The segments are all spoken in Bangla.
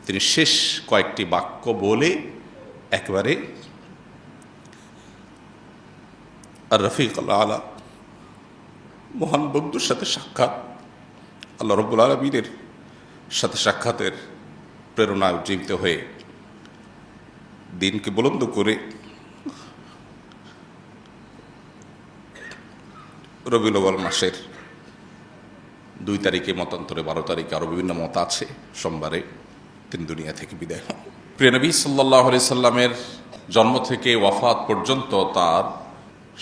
তিনি শেষ কয়েকটি বাক্য বলে একেবারে আর রফিক আলা মহান বন্ধুর সাথে সাক্ষাৎ, আল্লাহ রব্বুল আলামিনের সাথে সাক্ষাতের প্রেরণায় উজ্জীবিত হয়ে দিনকে বুলন্দ করে রবিউল আউয়াল মাসের 2 তারিখে, মতান্তরে 12 তারিখে, আরও বিভিন্ন মত আছে, সোমবারে তিনি দুনিয়া থেকে বিদায় হন। প্রিয় নবী সাল্লাল্লাহু আলাইহি সাল্লামের জন্ম থেকে ওয়াফাত পর্যন্ত তার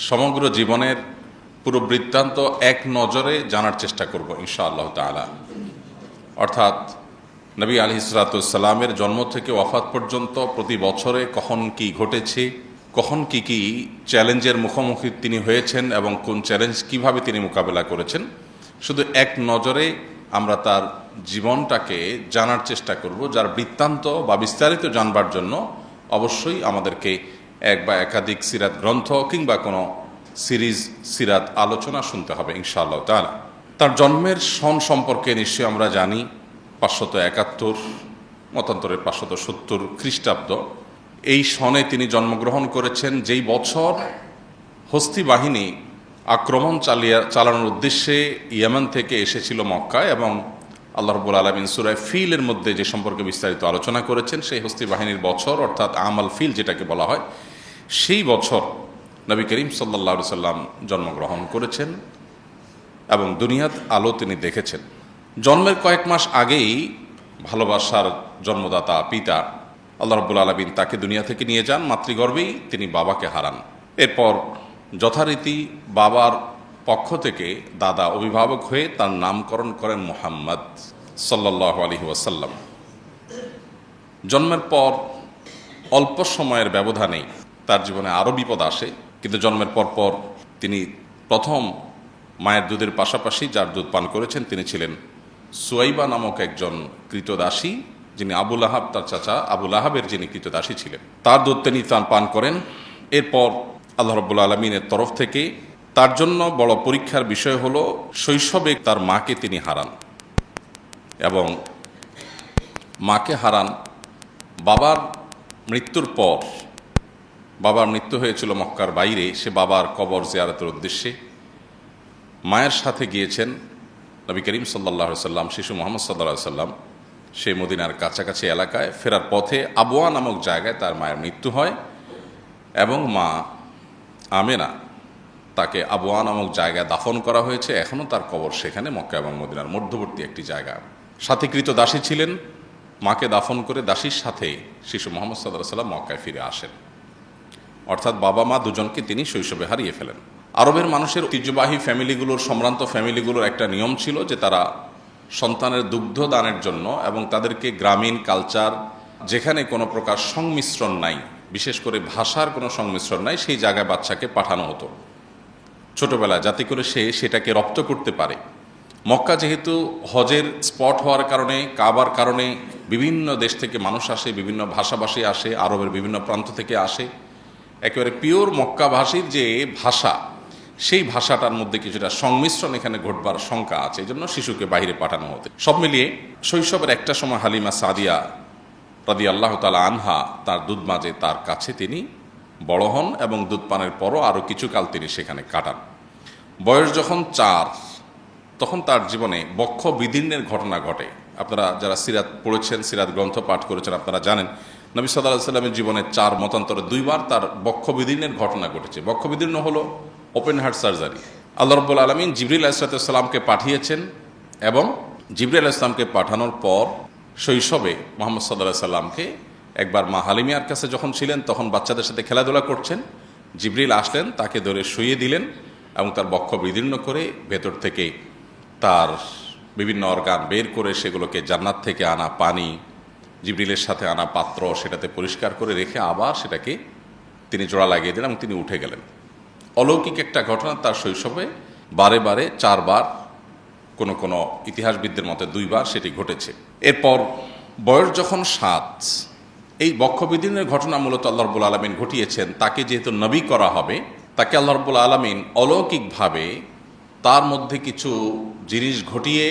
সমগ্র জীবনের পুরো বৃত্তান্ত এক নজরে জানার চেষ্টা করব ইনশাআল্লাহ তাআলা। অর্থাৎ নবী আলাইহিস সালামের জন্ম থেকে ওয়াফাত পর্যন্ত প্রতি বছরে কখন কি ঘটেছে, কখন কি কি চ্যালেঞ্জের মুখোমুখি তিনি হয়েছেন এবং কোন চ্যালেঞ্জ কিভাবে তিনি মোকাবেলা করেছেন, শুধু এক নজরে আমরা তার জীবনটাকে জানার চেষ্টা করব, যার বৃত্তান্ত বা বিস্তারিত জানবার জন্য অবশ্যই আমাদেরকে এক বা একাধিক সিরাত গ্রন্থ কিংবা কোনো সিরিজ সিরাত আলোচনা শুনতে হবে ইনশাআল্লাহ তাআলা। তার জন্মের সন সম্পর্কে নিশ্চয়ই আমরা জানি 571, মতান্তরে 570 খ্রিস্টাব্দ। এই সনে তিনি জন্মগ্রহণ করেছেন, যেই বছর হস্তি বাহিনী আক্রমণ চালানোর উদ্দেশ্যে ইয়েমেন থেকে এসেছিল মক্কায়, এবং আল্লাহ রাব্বুল আলামিন সূরা ফিলের মধ্যে যে সম্পর্কে বিস্তারিত আলোচনা করেছেন, সেই হস্তি বাহিনীর বছর অর্থাৎ আমাল ফিল যেটাকে বলা হয়, সেই বছর নবী করিম সাল্লাল্লাহু আলাইহি সাল্লাম জন্মগ্রহণ করেছেন এবং দুনিয়ার আলো তিনি দেখেছেন। জন্মের কয়েক মাস আগেই ভালোবাসার জন্মদাতা পিতা আল্লাহ রাব্বুল আলামিন তাকে দুনিয়া থেকে নিয়ে যান, মাতৃগর্ভেই তিনি বাবাকে হারান। এরপর যথারীতি বাবার পক্ষ থেকে দাদা অভিভাবক হয়ে তার নামকরণ করেন মুহাম্মদ সাল্লাল্লাহু আলাইহি ওয়াসাল্লাম। জন্মের পর অল্প সময়ের ব্যবধানেই তার জীবনে আরও বিপদ আসে, কিন্তু জন্মের পর তিনি প্রথম মায়ের দুধের পাশাপাশি যার দুধ পান করেছেন তিনি ছিলেন সুয়াইবা নামক একজন কৃতদাসী, যিনি আবু লাহাব, তার চাচা আবু লাহাবের যিনি কৃতদাসী ছিলেন, তার দুধ তিনি পান করেন। এরপর আল্লাহ রাব্বুল আলামিনের তরফ থেকে তার জন্য বড় পরীক্ষার বিষয় হলো শৈশবে তার মাকে তিনি হারান, এবং মাকে হারান বাবার মৃত্যুর পর। বাবার মৃত্যু হয়েছিল মক্কার বাইরে, সে বাবার কবর জিয়ারতের উদ্দেশ্যে মায়ের সাথে গিয়েছেন নবী করিম সাল্লাল্লাহু আলাইহি সাল্লাম, শিশু মুহাম্মদ সাল্লাল্লাহু আলাইহি সাল্লাম। সে মদিনার কাছাকাছি এলাকায় ফেরার পথে আবওয়া নামক জায়গায় তার মায়ের মৃত্যু হয়, এবং মা আমেনা তাকে আবওয়া নামক জায়গায় দাফন করা হয়েছে। এখনও তার কবর সেখানে, মক্কা এবং মদিনার মধ্যবর্তী একটি জায়গা। সাথে কৃতদাসী ছিলেন, মাকে দাফন করে দাসীর সাথে শিশু মুহাম্মদ সাল্লাল্লাহু আলাইহি সাল্লাম মক্কায় ফিরে আসেন। অর্থাৎ বাবা মা দুজনকে তিনি শৈশবে হারিয়ে ফেলেন। আরবের মানুষের ঐতিহ্যবাহী ফ্যামিলিগুলোর, সম্ভ্রান্ত ফ্যামিলিগুলোর একটা নিয়ম ছিল যে তারা সন্তানের দুগ্ধ দানের জন্য এবং তাদেরকে গ্রামীণ কালচার, যেখানে কোনো প্রকার সংমিশ্রণ নাই, বিশেষ করে ভাষার কোনো সংমিশ্রণ নাই, সেই জায়গায় বাচ্চাকে পাঠানো হতো ছোটবেলায়, যাতে করে সে সেটাকে রপ্ত করতে পারে। মক্কা যেহেতু হজের স্পট হওয়ার কারণে, কাবার কারণে বিভিন্ন দেশ থেকে মানুষ আসে, বিভিন্ন ভাষাভাষী আসে, আরবের বিভিন্ন প্রান্ত থেকে আসে, একেবারে পিওর মক্কাভাষীর যে ভাষা, সেই ভাষাটার মধ্যে কিছুটা সংমিশ্রণ এখানে ঘটবার শঙ্কা আছে, এই জন্য শিশুকে বাইরে পাঠানো হতো। সব মিলিয়ে শৈশবের একটা সময় হালিমা সাদিয়া রাদিয়াল্লাহু তাআলা আনহা তার দুধ মাঝে তার কাছে তিনি বড় হন, এবং দুধ পানের পরও আরও কিছুকাল তিনি সেখানে কাটান। বয়স যখন 4, তখন তার জীবনে বক্ষ বিদীর্ণের ঘটনা ঘটে। আপনারা যারা সিরাত পড়েছেন, সিরাত গ্রন্থ পাঠ করেছেন, আপনারা জানেন নবী সাল্লাল্লাহু আলাইহি সাল্লামের জীবনে 4 মতান্তরে 2 বার তার বক্ষ বিদীর্ণের ঘটনা ঘটেছে। বক্ষ বিদীর্ণ হলো ওপেন হার্ট সার্জারি। আল্লাহ রাব্বুল আলামিন জিবরিল আলাইহিস সালামকে পাঠিয়েছেন, এবং জিবরিল আলাইহিস সালামকে পাঠানোর পর শৈশবে মুহাম্মদ সাল্লাল্লাহু আলাইহি সাল্লামকে একবার মা হালিমার কাছে যখন ছিলেন, তখন বাচ্চাদের সাথে খেলাধুলা করছেন, জিবরিল আসলেন, তাকে ধরে শুইয়ে দিলেন এবং তার বক্ষ বিদীর্ণ করে ভেতর থেকে তার বিভিন্ন অর্গান বের করে সেগুলোকে জান্নাত থেকে আনা পানি, জিবরিলের সাথে আনা পাত্র, সেটাতে পরিষ্কার করে রেখে আবার সেটাকে তিনি জোড়া লাগিয়ে দিলেন এবং তিনি উঠে গেলেন। অলৌকিক একটা ঘটনা। তার শৈশবে বারে বারে 4 বার, কোনো কোনো ইতিহাসবিদদের মতে 2 বার সেটি ঘটেছে। এরপর বয়স যখন 7, এই বক্ষবিদীর্ণের ঘটনা মূলত আল্লাহ রাব্বুল আলামিন ঘটিয়েছেন। তাকে যেহেতু নবী করা হবে, তাকে আল্লাহ রাব্বুল আলামিন অলৌকিকভাবে তার মধ্যে কিছু জিনিস ঘটিয়ে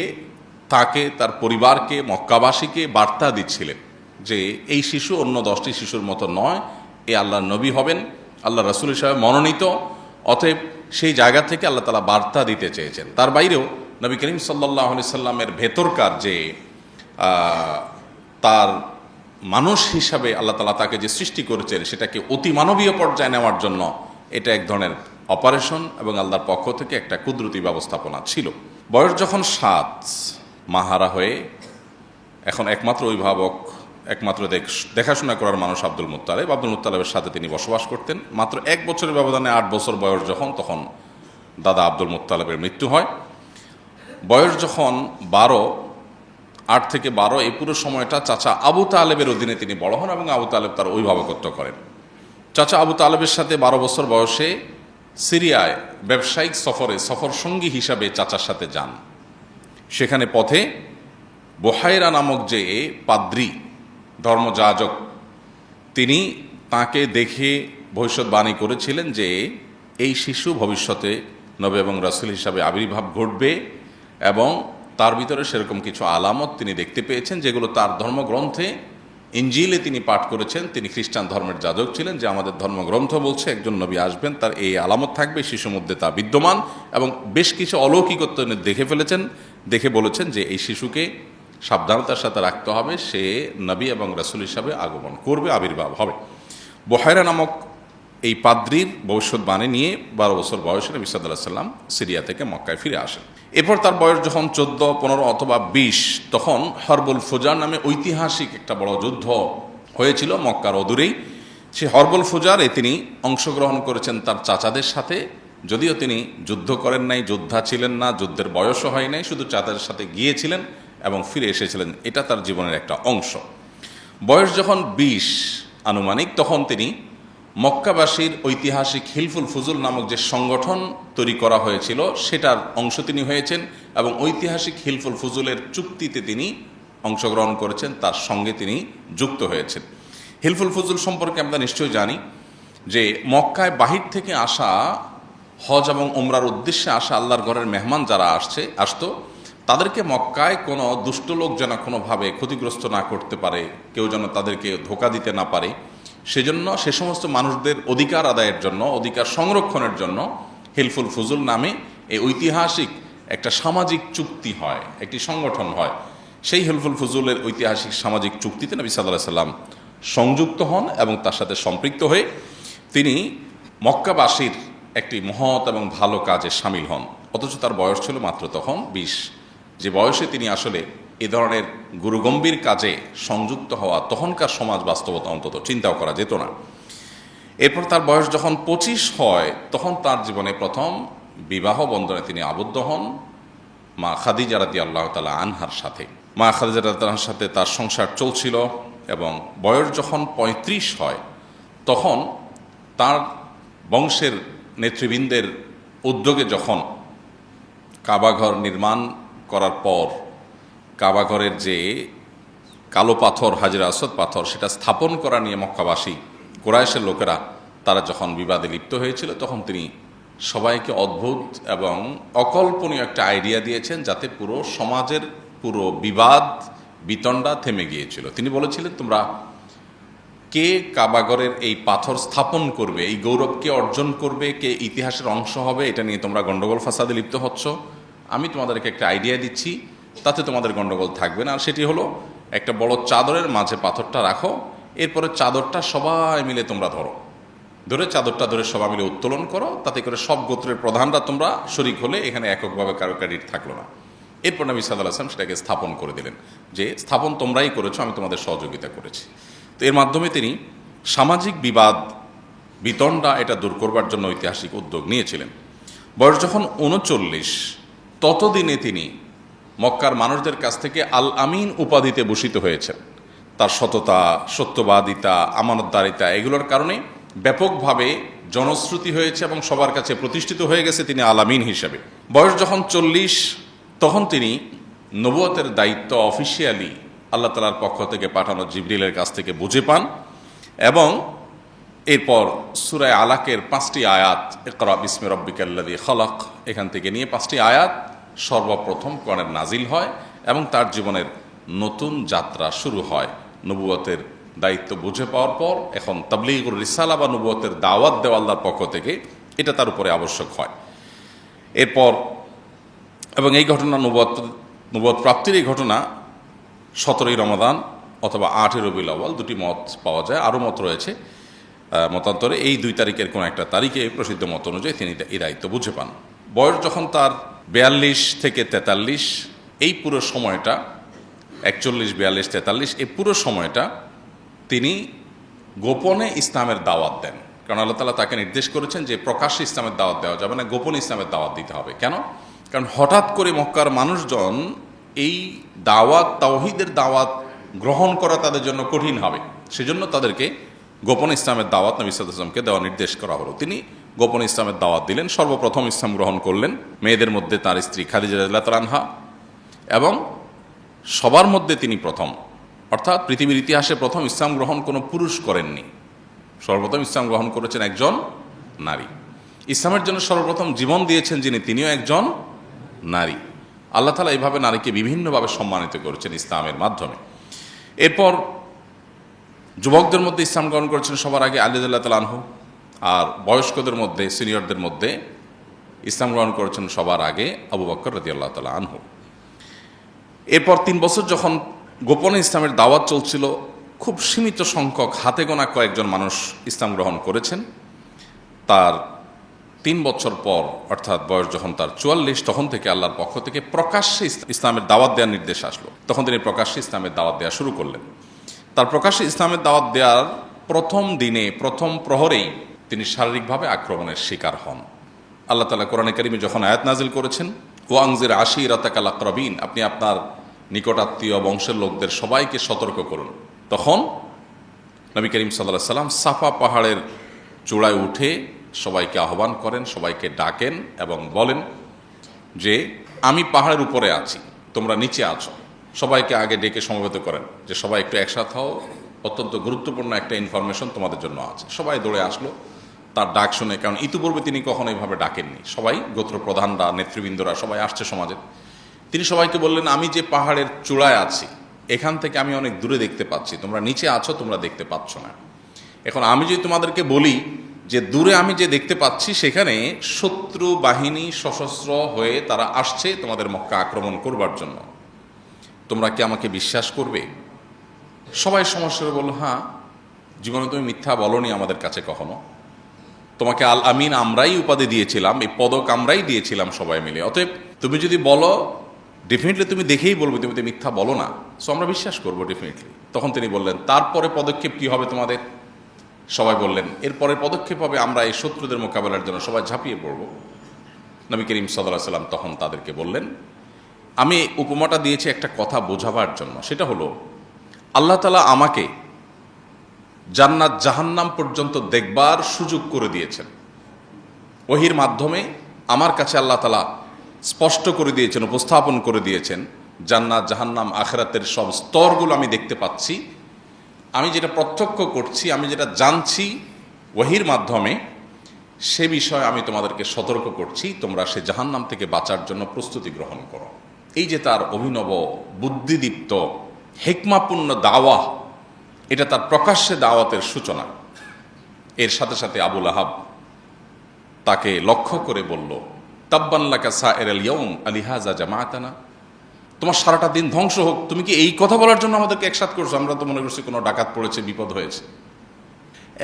তাকে, তার পরিবারকে, মক্কাবাসীকে বার্তা দিচ্ছিলেন যে এই শিশু অন্য 10টি শিশুর মতো নয়, এ আল্লাহর নবী হবেন, আল্লাহ রাসূল হিসেবে মনোনীত। অতএব সেই জায়গা থেকে আল্লাহ তাআলা বার্তা দিতে চেয়েছেন। তার বাইরেও নবী করিম সাল্লাল্লাহু আলাইহি সাল্লামের ভেতরকার যে তার মানুষ হিসাবে আল্লাহ তাআলা তাকে যে সৃষ্টি করেছেন সেটাকে অতি মানবীয় পর্যায়ে নেওয়ার জন্য এটা এক ধরনের অপারেশন এবং আল্লাহর পক্ষ থেকে একটা কুদরতি ব্যবস্থাপনা ছিল। বয়স যখন 7, মাহারা হয়ে এখন একমাত্র অভিভাবক, একমাত্র দেখাশোনা করার মানুষ আব্দুল মুত্তালিবের সাথে তিনি বসবাস করতেন। মাত্র 1 বছরের ব্যবধানে 8 বছর বয়স যখন, তখন দাদা আব্দুল মুত্তালিবের মৃত্যু হয়। বয়স যখন 12, 8 থেকে 12, এই পুরো সময়টা চাচা আবু তালেবের অধীনে তিনি বড় হন এবং আবু তালেব তার অভিভাবকত্ব করেন। চাচা আবু তালেবের সাথে 12 বছর বয়সে সিরিয়ায় ব্যবসায়িক সফর সঙ্গী হিসাবে চাচার সাথে যান। সেখানে পথে বুহাইরা নামক যে পাদ্রী, ধর্মযাজক, তিনি তাকে দেখে ভবিষ্যৎবাণী করেছিলেন যে এই শিশু ভবিষ্যতে নবী এবং রাসূল হিসাবে আবির্ভাব ঘটবে, এবং তার ভিতরে সেরকম কিছু আলামত তিনি দেখতে পেয়েছেন যেগুলো তার ধর্মগ্রন্থে ইনজিলে তিনি পাঠ করেছেন। তিনি খ্রিস্টান ধর্মের যাজক ছিলেন, যে আমাদের ধর্মগ্রন্থ বলছে একজন নবী আসবেন, তার এই আলামত থাকবে, শিশুর মধ্যে তা বিদ্যমান, এবং বেশ কিছু অলৌকিকত্ব দেখে ফেলেছেন। দেখে বলেছেন যে এই শিশুকে সাবধানতার সাথে রাখতে হবে, সে নবী এবং রাসূল হিসাবে আগমন করবে, আবির্ভাব হবে। বুহাইরা নামক এই পাদ্রীর ভবিষ্যৎবাণী নিয়ে 12 বছর বয়সে নবী সাল্লাল্লাহু আলাইহি ওয়াসাল্লাম সিরিয়া থেকে মক্কায় ফিরে আসেন। এরপর তার বয়স যখন 14, 15 অথবা 20, তখন হরবুল ফুজার নামে ঐতিহাসিক একটা বড় যুদ্ধ হয়েছিল মক্কার অদূরেই। সেই হরবুল ফুজারে তিনি অংশগ্রহণ করেছেন তার চাচাদের সাথে, যদিও তিনি যুদ্ধ করেন নাই, যোদ্ধা ছিলেন না, যুদ্ধের বয়সও হয় নাই, শুধু চাচাদের সাথে গিয়েছিলেন এবং ফিরে এসেছিলেন। এটা তার জীবনের একটা অংশ। বয়স যখন 20 আনুমানিক, তখন তিনি মক্কাবাসীর ঐতিহাসিক হিলফুল ফুজুল নামক যে সংগঠন তৈরি করা হয়েছিল সেটার অংশ তিনি হয়েছেন, এবং ঐতিহাসিক হিলফুল ফুজুলের চুক্তিতে তিনি অংশগ্রহণ করেছেন, তার সঙ্গে তিনি যুক্ত হয়েছেন। হিলফুল ফুজুল সম্পর্কে আমরা নিশ্চয়ই জানি যে মক্কায় বাহির থেকে আসা, হজ এবং ওমরার উদ্দেশ্যে আসা আল্লাহর ঘরের মেহমান যারা আসতো, তাদেরকে মক্কায় কোনো দুষ্ট লোক যেন কোনোভাবে ক্ষতিগ্রস্ত না করতে পারে, কেউ যেন তাদেরকে ধোঁকা দিতে না পারে, সেজন্য সে সমস্ত মানুষদের অধিকার আদায়ের জন্য, অধিকার সংরক্ষণের জন্য হিলফুল ফুজুল নামে এই ঐতিহাসিক একটা সামাজিক চুক্তি হয়, একটি সংগঠন হয়। সেই হিলফুল ফুজুলের ঐতিহাসিক সামাজিক চুক্তিতে নবী সাল্লাল্লাহু আলাইহি সাল্লাম সংযুক্ত হন এবং তার সাথে সম্পৃক্ত হয়ে তিনি মক্কাবাসীর একটি মহৎ এবং ভালো কাজে সামিল হন। অথচ তার বয়স ছিল মাত্র তখন 20, যে বয়সে তিনি আসলে এ ধরনের গুরুগম্ভীর কাজে সংযুক্ত হওয়া তখনকার সমাজ বাস্তবতা অন্তত চিন্তাও করা যেত না। এরপর তার বয়স যখন 25 হয়, তখন তার জীবনে প্রথম বিবাহ বন্ধনে তিনি আবদ্ধ হন মা খাদিজা রাদিয়াল্লাহু তাআলা আনহার সাথে। মা খাদিজা রাদিয়াল্লাহু আনহার সাথে তার সংসার চলছিল, এবং বয়স যখন 35 হয়, তখন তার বংশের নেতৃবৃন্দের উদ্যোগে যখন কাবাঘর নির্মাণ করার পর কাবাঘরের যে কালো পাথর, হাজরে আসওয়াদ পাথর, সেটা স্থাপন করা নিয়ে মক্কাবাসী কুরাইশের লোকেরা তারা যখন বিবাদে লিপ্ত হয়েছিল, তখন তিনি সবাইকে অদ্ভুত এবং অকল্পনীয় একটা আইডিয়া দিয়েছেন, যাতে পুরো সমাজের পুরো বিবাদ বিতণ্ডা থেমে গিয়েছিল। তিনি বলেছিলেন, তোমরা কে কাবাঘরের এই পাথর স্থাপন করবে, এই গৌরব কে অর্জন করবে, কে ইতিহাসের অংশ হবে, এটা নিয়ে তোমরা গন্ডগোল ফাসাদে লিপ্ত হচ্ছ। আমি তোমাদেরকে একটা আইডিয়া দিচ্ছি, তাতে তোমাদের গন্ডগোল থাকবে না। আর সেটি হলো, একটা বড় চাদরের মাঝে পাথরটা রাখো, এরপরে চাদরটা সবাই মিলে তোমরা ধরে চাদরটা ধরে সবাই মিলে উত্তোলন করো, তাতে করে সব গোত্রের প্রধানরা তোমরা শরিক হলে, এখানে এককভাবে কারো ক্রেডিট থাকলো না। এরপর নবী সাল্লাল্লাহু আলাইহি ওয়াসাল্লাম সেটাকে স্থাপন করে দিলেন, যে স্থাপন তোমরাই করেছো, আমি তোমাদের সহযোগিতা করেছি। তো এর মাধ্যমে তিনি সামাজিক বিবাদ বিতণ্ডা এটা দূর করবার জন্য ঐতিহাসিক উদ্যোগ নিয়েছিলেন। বয়স যখন 39, ততদিনে তিনি মক্কার মানুষদের কাছ থেকে আল আমিন উপাধিতে ভূষিত হয়েছেন। তার সততা, সত্যবাদিতা, আমানতদারিতা, এগুলোর কারণে ব্যাপকভাবে জনশ্রুতি হয়েছে এবং সবার কাছে প্রতিষ্ঠিত হয়ে গেছে তিনি আল আমিন হিসেবে। বয়স যখন 40, তখন তিনি নবুয়তের দায়িত্ব অফিসিয়ালি আল্লাহ তাআলার পক্ষ থেকে পাঠানো জিবরিলের কাছ থেকে বুঝে পান, এবং এরপর সূরা আলাকের 5টি আয়াত, ইকরা বিসমি রাব্বিকাল্লাযী খালাক, এখান থেকে নিয়ে 5টি আয়াত সর্বপ্রথম কোরআনের নাজিল হয়, এবং তার জীবনের নতুন যাত্রা শুরু হয়। নবুয়তের দায়িত্ব বুঝে পাওয়ার পর এখন তাবলীগুর রিসালা বা নবুয়তের দাওয়াত দেওয়া আল্লাহর পক্ষ থেকে এটা তার উপরে আবশ্যক হয়। এরপর এবং এই ঘটনা নবুয়ত প্রাপ্তির এই ঘটনা 17ই রমাদান অথবা 8ই রবিউল আউয়াল, দুটি মত পাওয়া যায়, আরও মত রয়েছে মতান্তরে। এই 2 তারিখের কোনো একটা তারিখে প্রসিদ্ধ মত অনুযায়ী তিনি এই দায়িত্ব বুঝে পান। বয়স যখন তার 42 থেকে 43, এই পুরো সময়টা 41, 42, 43 এই পুরো সময়টা তিনি গোপনে ইসলামের দাওয়াত দেন। কারণ আল্লাহ তাআলা তাকে নির্দেশ করেছেন যে প্রকাশ্যে ইসলামের দাওয়াত দেওয়া যাবে না, গোপনে ইসলামের দাওয়াত দিতে হবে। কেন? কারণ হঠাৎ করে মক্কার মানুষজন এই দাওয়াত, তাওহীদের দাওয়াত গ্রহণ করা তাদের জন্য কঠিন হবে। সেজন্য তাদেরকে গোপন ইসলামের দাওয়াত নবী সাল্লাল্লাহু আলাইহি ওয়াসাল্লামকে দেওয়া নির্দেশ করা হলো। তিনি গোপন ইসলামের দাওয়াত দিলেন। সর্বপ্রথম ইসলাম গ্রহণ করলেন মেয়েদের মধ্যে তার স্ত্রী খাদিজা রাদিয়াল্লাহু তাআলা আনহা, এবং সবার মধ্যে তিনি প্রথম, অর্থাৎ পৃথিবীর ইতিহাসে প্রথম ইসলাম গ্রহণ কোনো পুরুষ করেননি। সর্বপ্রথম ইসলাম গ্রহণ করেছেন একজন নারী। ইসলামের জন্য সর্বপ্রথম জীবন দিয়েছেন যিনি, তিনিও একজন নারী। আল্লাহ তাআলা এইভাবে নারীকে বিভিন্নভাবে সম্মানিত করেছেন ইসলামের মাধ্যমে। এরপর যুবকদের মধ্যে ইসলাম গ্রহণ করেছেন সবার আগে আলী রাদিয়াল্লাহু তাআলা আনহু, আর বয়স্কদের মধ্যে, সিনিয়রদের মধ্যে ইসলাম গ্রহণ করেছেন সবার আগে আবু বকর রাদিয়াল্লাহু তাআলা আনহু। এরপর 3 বছর যখন গোপনে ইসলামের দাওয়াত চলছিল, খুব সীমিত সংখ্যক, হাতে গোনা কয়েকজন মানুষ ইসলাম গ্রহণ করেছেন। তার 3 বছর পর, অর্থাৎ বয়স যখন তার 44, তখন থেকে আল্লাহর পক্ষ থেকে প্রকাশ্যে ইসলামের দাওয়াত দেওয়ার নির্দেশ আসলো। তখন তিনি প্রকাশ্যে ইসলামের দাওয়াত দেওয়া শুরু করলেন। তার প্রকাশ্যে ইসলামের দাওয়াত দেওয়ার প্রথম দিনে, প্রথম প্রহরেই তিনি শারীরিকভাবে আক্রমণের শিকার হন। আল্লাহ তাআলা কোরআনে কারিমে যখন আয়াত নাজিল করেছেন, ওয়া আনজির আশীরাতাকাল আকরাবিন, আপনি আপনার নিকটাত্মীয় বংশের লোকদের সবাইকে সতর্ক করুন, তখন নবী করিম সাল্লাল্লাহু আলাইহি সাল্লাম সাফা পাহাড়ের চূড়ায় উঠে সবাইকে আহ্বান করেন, সবাইকে ডাকেন এবং বলেন যে আমি পাহাড়ের উপরে আছি, তোমরা নিচে আছো। সবাইকে আগে ডেকে সমবেত করেন যে সবাই একটু একসাথে হও, অত্যন্ত গুরুত্বপূর্ণ একটা ইনফরমেশন তোমাদের জন্য আছে। সবাই দৌড়ে আসলো তার ডাক শুনে, কারণ ইতিপূর্বে তিনি কখনো এইভাবে ডাকেননি। সবাই, গোত্র প্রধানরা, নেতৃবৃন্দরা সবাই আসছে সমাজে। তিনি সবাইকে বললেন, আমি যে পাহাড়ের চূড়ায় আছি, এখান থেকে আমি অনেক দূরে দেখতে পাচ্ছি, তোমরা নিচে আছো, তোমরা দেখতে পাচ্ছ না। এখন আমি যদি তোমাদেরকে বলি যে দূরে আমি যে দেখতে পাচ্ছি সেখানে শত্রু বাহিনী সশস্ত্র হয়ে তারা আসছে তোমাদের মক্কা আক্রমণ করবার জন্য, তোমরা কি আমাকে বিশ্বাস করবে? সবাই সমস্যায় বলল, হ্যাঁ, জীবনে তুমি মিথ্যা বলনি আমাদের কাছে কখনো, তোমাকে আল আমিন আমরাই উপাধি দিয়েছিলাম, এই পদক আমরাই দিয়েছিলাম সবাই মিলে, অতএব তুমি যদি বলো ডেফিনেটলি তুমি দেখেই বলবে তুমি তো মিথ্যা বলো না, সো আমরা বিশ্বাস করবো ডেফিনেটলি। তখন তিনি বললেন, তারপরে পদক্ষেপ কি হবে তোমাদের? সবাই বললেন, এরপরে পদক্ষেপ হবে আমরা এই শত্রুদের মোকাবেলার জন্য সবাই ঝাঁপিয়ে পড়ব। নবী করিম সাল্লাল্লাহু আলাইহি সাল্লাম তখন তাদেরকে বললেন, আমি উপমাটা দিয়েছি একটা কথা বোঝাবার জন্য, সেটা হলো আল্লাহ তাআলা আমাকে জান্নাত জাহান্নাম পর্যন্ত দেখবার সুযোগ করে দিয়েছেন। ওহীর মাধ্যমে আমার কাছে আল্লাহ তাআলা স্পষ্ট করে দিয়েছেন, উপস্থাপন করে দিয়েছেন জান্নাত জাহান্নাম আখিরাতের সব স্তরগুলো আমি দেখতে পাচ্ছি। আমি যেটা প্রত্যক্ষ করছি, আমি যেটা জানছি ওহীর মাধ্যমে, সে বিষয়ে আমি তোমাদেরকে সতর্ক করছি, তোমরা সে জাহান্নাম থেকে বাঁচার জন্য প্রস্তুতি গ্রহণ করো। এই যে তার অভিনব বুদ্ধিদীপ্ত হিকমাপূর্ণ দাওয়া, এটা তার প্রকাশ্যে দাওয়াতের সূচনা। এর সাথে সাথে আবু লাহাব তাকে লক্ষ্য করে বলল, তাব্বান লাকা সাইরাল ইয়াউম আলিহাযা জামাআতানা, তোমার সারাটা দিন ধ্বংস হোক, তুমি কি এই কথা বলার জন্য আমাদেরকে একসাথ করছো? আমরা তো মনে করছি কোনো ডাকাত পড়েছে, বিপদ হয়েছে।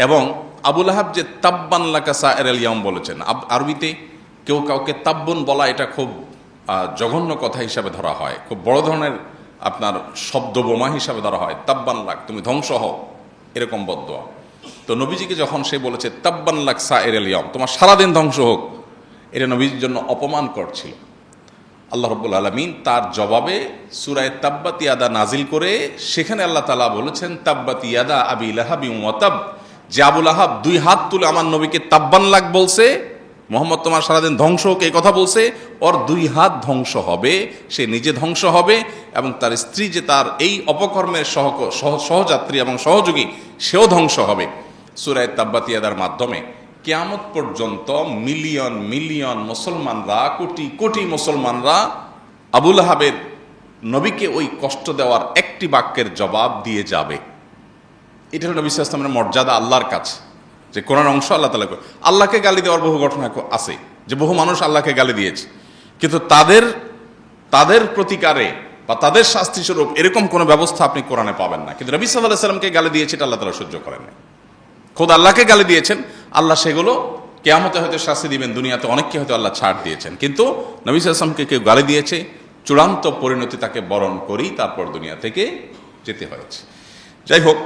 এবং আবু লাহাব যে তাব্বান লাকা সাইরাল ইয়াউম বলেছেন, আরবিতে কেউ কাউকে তাব্বুন বলা এটা খুব জঘন্য কথা হিসাবে ধরা হয়, খুব বড় ধরনের আপনার শব্দ বোমা হিসাবে ধরা হয়। তাব্বান লাক, তুমি ধ্বংস হও, এরকম বদদোয়া। তো নবীজিকে যখন সে বলেছে তাব্বান লাক সাইরাল ইয়াউম, তোমার সারাদিন ধ্বংস হোক, এটা নবীজির জন্য অপমানকর ছিল। আল্লাহ রাব্বুল আলামিন তার জবাবে সূরা তাব্বাত ইয়াদা নাজিল করে সেখানে আল্লাহ তাআলা বলেছেন, তাব্বাত ইয়াদা আবি লাহাবি ওয়া তাব, যে আবু লাহাব 2 হাত তুলে আমার নবীকে তাব্বান লাক বলছে, মোহাম্মদ তোমার সারাদিন ধ্বংস হোক এই কথা বলছে, ওর 2 হাত ধ্বংস হবে, সে নিজে ধ্বংস হবে এবং তার স্ত্রী যে তার এই অপকর্মের সহযাত্রী এবং সহযোগী, সেও ধ্বংস হবে। সূরা তাব্বাত ইয়াদার মাধ্যমে কিয়ামত পর্যন্ত মিলিয়ন মিলিয়ন মুসলমানরা, কোটি কোটি মুসলমানরা আবু লাহাবের নবীকে ওই কষ্ট দেওয়ার একটি বাক্যের জবাব দিয়ে যাবে। এটা হলো নবী সাল্লাল্লাহু আলাইহি ওয়াসাল্লামের মর্যাদা আল্লাহর কাছে, যে কোরআন অংশ আল্লাহ তাআলা আল্লাহকে গালি দেওয়ার বহু ঘটনা আছে, যে বহু মানুষ আল্লাহকে গালি দিয়েছে, কিন্তু তাদের প্রতিকারে বা তাদের শাস্তি স্বরূপ এরকম কোনো ব্যবস্থা আপনি কোরআনে পাবেন না। কিন্তু নবী সাল্লাল্লাহু আলাইহি ওয়াসাল্লামকে গালি দিয়েছে, এটা আল্লাহ তাআলা সহ্য করেন না। খোদ আল্লাহকে গালি দিয়েছেন, আল্লাহ সেগুলো কিয়ামতে হয়তো শাস্তি দিবেন, দুনিয়াতে অনেককে হয়তো আল্লাহ ছাড় দিয়েছেন, কিন্তু নবী সাল্লাল্লাহু আলাইহি ওয়াসাল্লামকে কেউ গালি দিয়েছে, চূড়ান্ত পরিণতি তাকে বরণ করেই তারপর দুনিয়া থেকে যেতে হয়েছে। যাই হোক,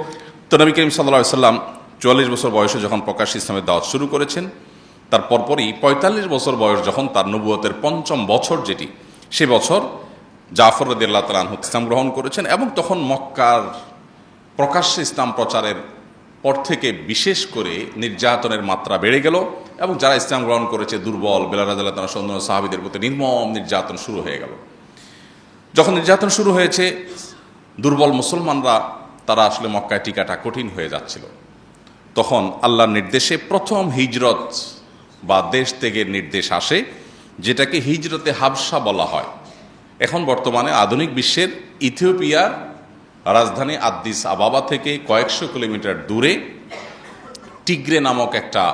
তো নবী করিম সাল্লাল্লাহু আলাইহি ওয়াসাল্লাম ৪৪ বছর বয়সে যখন প্রকাশ্যে ইসলামের দাওয়াত শুরু করেছেন, তার পরপরই ৪৫ বছর বয়স যখন তার নবুয়তের পঞ্চম বছর যেটি, সে বছর জাফর রাদিয়াল্লাহু তাআলা আনহু ইসলাম গ্রহণ করেছেন। এবং তখন মক্কার প্রকাশ্যে ইসলাম প্রচারের পর থেকে বিশেষ করে নির্যাতনের মাত্রা বেড়ে গেল, এবং যারা ইসলাম গ্রহণ করেছে দুর্বল, বেলাল রাদিয়াল্লাহু তাআলা সহ অন্যান্য সাহাবীদের প্রতি নির্মম নির্যাতন শুরু হয়ে গেল। যখন নির্যাতন শুরু হয়েছে, দুর্বল মুসলমানরা তারা আসলে মক্কায় টিকাটা কঠিন হয়ে যাচ্ছিল। তখন আল্লাহর নির্দেশে প্রথম হিজরত বা দেশ ত্যাগের নির্দেশ আসে, যেটাকে হিজরতে হাবশা বলা হয়। এখন বর্তমানে আধুনিক বিশ্বের ইথিওপিয়ার রাজধানী আদ্দিস আবাবা থেকে কয়েকশো কিলোমিটার দূরে টিগ্রে নামক একটা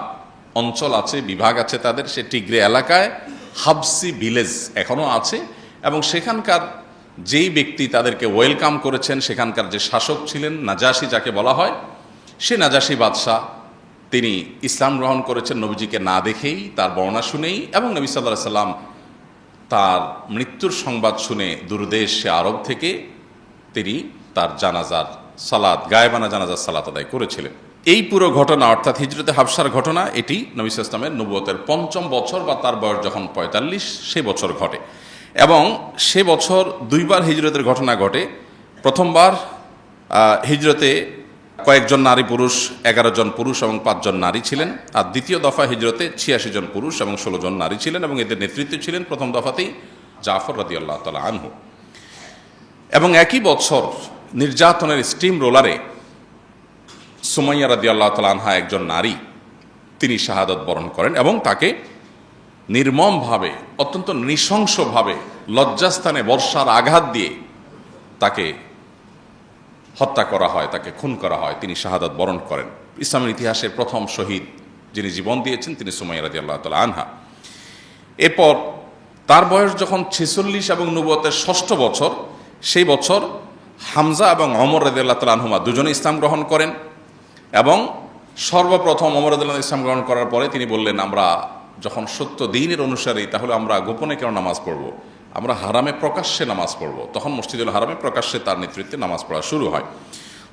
অঞ্চল আছে, বিভাগ আছে তাদের। সে টিগ্রে এলাকায় হাবসি ভিলেজ এখনও আছে, এবং সেখানকার যেই ব্যক্তি তাদেরকে ওয়েলকাম করেছেন, সেখানকার যে শাসক ছিলেন নাজাশি যাকে বলা হয়, সে নাজাশি বাদশাহ, তিনি ইসলাম গ্রহণ করেছেন নবীজিকে না দেখেই, তার বর্ণনা শুনেই, এবং নবী সাল্লাল্লাহু আলাইহি ওয়াসাল্লাম তার মৃত্যুর সংবাদ শুনে দূরদেশ আরব থেকে তিনি তার জানাজার সালাত, গায়েবানা জানাজার সালাত আদায় করেছিলেন। এই পুরো ঘটনা, অর্থাৎ হিজরতে হাবশার ঘটনা, এটি নবী সাল্লাল্লাহু আলাইহি ওয়াসাল্লামের নবুয়তের পঞ্চম বছর বা তার বয়স যখন ৪৫ সে বছর ঘটে। এবং সে বছর দুইবার হিজরতের ঘটনা ঘটে। প্রথমবার হিজরতে কয়েকজন নারী পুরুষ, ১১ জন পুরুষ এবং ৫ জন নারী ছিলেন। আর দ্বিতীয় দফা হিজরতে ৮৬ জন পুরুষ এবং ১৬ জন নারী ছিলেন, এবং এদের নেতৃত্বে ছিলেন প্রথম দফাতেই জাফর রাদিয়াল্লাহু তাআলা আনহু। এবং একই বছর নির্যাতনের স্টিম রোলারে সুমাইয়া রাদিয়াল্লাহু তাআলা আনহা, একজন নারী, তিনি শাহাদাত বরণ করেন, এবং তাকে নির্মমভাবে, অত্যন্ত নৃশংসভাবে লজ্জাস্থানে বর্ষার আঘাত দিয়ে তাকে হত্যা করা হয়, তাকে খুন করা হয়, তিনি শাহাদাত বরণ করেন। ইসলামের ইতিহাসে প্রথম শহীদ যিনি জীবন দিয়েছেন তিনি সুমাইয়া রাদিয়াল্লাহু তাআলা আনহা। এরপর তার বয়স যখন ৪৬ এবং নবুয়তের ষষ্ঠ বছর, সেই বছর হামজা এবং ওমর রাদিয়াল্লাহু তাআলা আনহুমা দুজনে ইসলাম গ্রহণ করেন। এবং সর্বপ্রথম ওমর রাদিয়াল্লাহু ইসলাম গ্রহণ করার পরে তিনি বললেন, আমরা যখন সত্য দ্বীনের অনুসারী, তাহলে আমরা গোপনে কেন নামাজ পড়ব, আমরা হারামে প্রকাশ্যে নামাজ পড়ব। তখন মসজিদুল হারামে প্রকাশ্যে তার নেতৃত্বে নামাজ পড়া শুরু হয়।